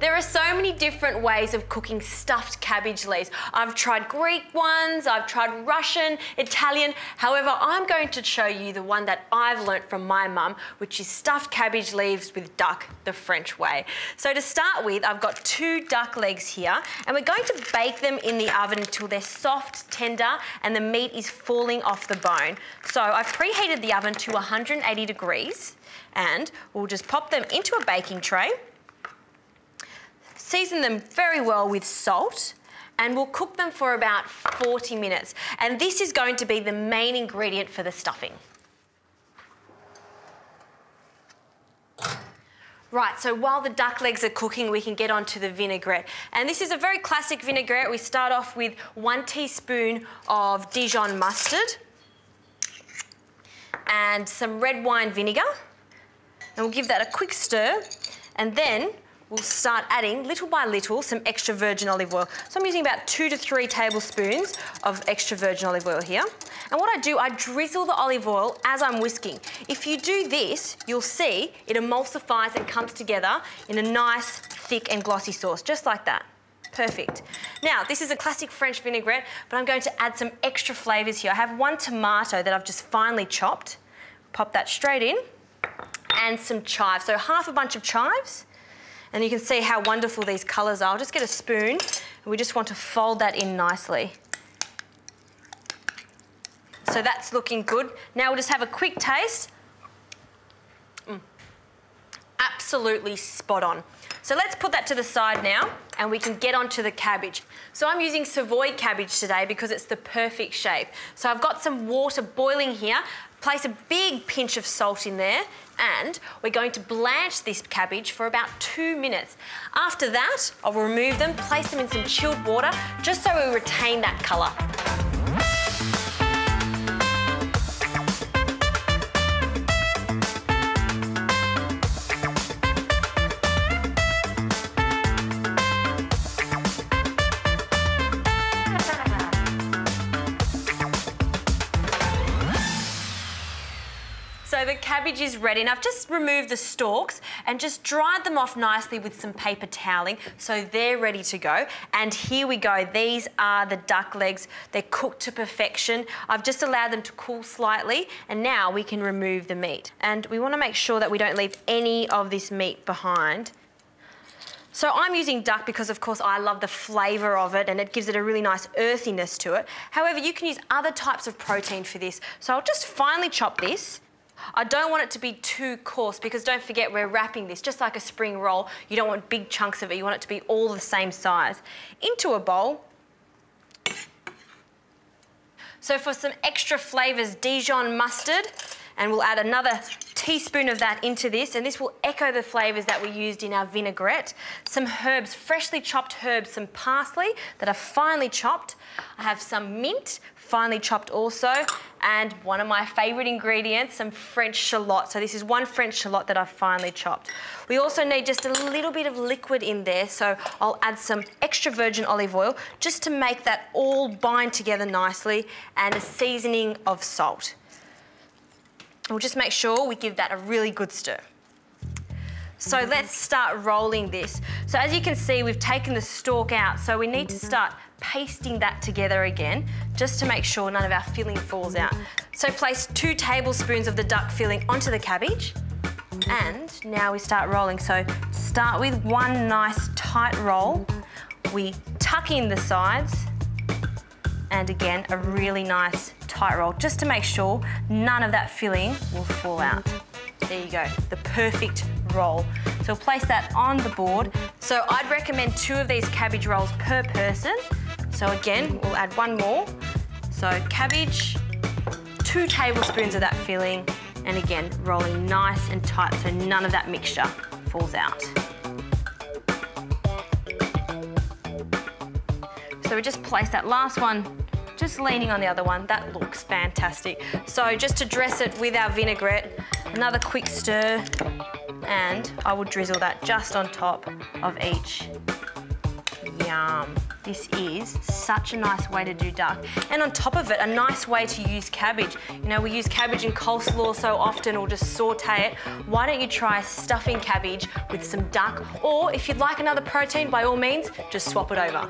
There are so many different ways of cooking stuffed cabbage leaves. I've tried Greek ones, I've tried Russian, Italian. However, I'm going to show you the one that I've learnt from my mum, which is stuffed cabbage leaves with duck the French way. So to start with, I've got 2 duck legs here, and we're going to bake them in the oven until they're soft, tender, and the meat is falling off the bone. So I've preheated the oven to 180 degrees, and we'll just pop them into a baking tray. Season them very well with salt, and we'll cook them for about 40 minutes. And this is going to be the main ingredient for the stuffing. Right, so while the duck legs are cooking, we can get onto the vinaigrette. And this is a very classic vinaigrette. We start off with 1 teaspoon of Dijon mustard and some red wine vinegar. And we'll give that a quick stir, and then we'll start adding, little by little, some extra virgin olive oil. So I'm using about 2 to 3 tablespoons of extra virgin olive oil here. And what I do, I drizzle the olive oil as I'm whisking. If you do this, you'll see it emulsifies and comes together in a nice, thick and glossy sauce, just like that. Perfect. Now, this is a classic French vinaigrette, but I'm going to add some extra flavours here. I have 1 tomato that I've just finely chopped. Pop that straight in. And some chives, so half a bunch of chives. And you can see how wonderful these colours are. I'll just get a spoon, and we just want to fold that in nicely. So that's looking good. Now we'll just have a quick taste. Absolutely spot on. So let's put that to the side now, and we can get onto the cabbage. So I'm using Savoy cabbage today because it's the perfect shape. So I've got some water boiling here. Place a big pinch of salt in there, and we're going to blanch this cabbage for about 2 minutes. After that, I'll remove them, place them in some chilled water, just so we retain that colour. So the cabbage is ready, and I've just removed the stalks and just dried them off nicely with some paper toweling, so they're ready to go. And here we go. These are the duck legs. They're cooked to perfection. I've just allowed them to cool slightly, and now we can remove the meat. And we want to make sure that we don't leave any of this meat behind. So I'm using duck because, of course, I love the flavour of it, and it gives it a really nice earthiness to it. However, you can use other types of protein for this. So I'll just finely chop this. I don't want it to be too coarse because don't forget we're wrapping this just like a spring roll. You don't want big chunks of it. You want it to be all the same size. Into a bowl. So for some extra flavours, Dijon mustard, and we'll add another teaspoon of that into this, and this will echo the flavours that we used in our vinaigrette. Some herbs, freshly chopped herbs, some parsley that are finely chopped. I have some mint, finely chopped also, and one of my favourite ingredients, some French shallot. So this is 1 French shallot that I've finely chopped. We also need just a little bit of liquid in there, so I'll add some extra virgin olive oil just to make that all bind together nicely, and a seasoning of salt. We'll just make sure we give that a really good stir. So let's start rolling this. So as you can see, we've taken the stalk out, so we need to start pasting that together again, just to make sure none of our filling falls out. So place 2 tablespoons of the duck filling onto the cabbage, and now we start rolling. So start with 1 nice tight roll. We tuck in the sides, and again, a really nice tight roll, just to make sure none of that filling will fall out. There you go, the perfect roll. So we'll place that on the board. So I'd recommend 2 of these cabbage rolls per person. So again, we'll add 1 more. So cabbage, 2 tablespoons of that filling, and again, rolling nice and tight so none of that mixture falls out. So we just place that last one just leaning on the other one. That looks fantastic. So just to dress it with our vinaigrette, another quick stir, and I will drizzle that just on top of each Yum. This is such a nice way to do duck. And on top of it, a nice way to use cabbage. You know, we use cabbage in coleslaw so often, or just saute it. Why don't you try stuffing cabbage with some duck? Or if you'd like another protein, by all means, just swap it over.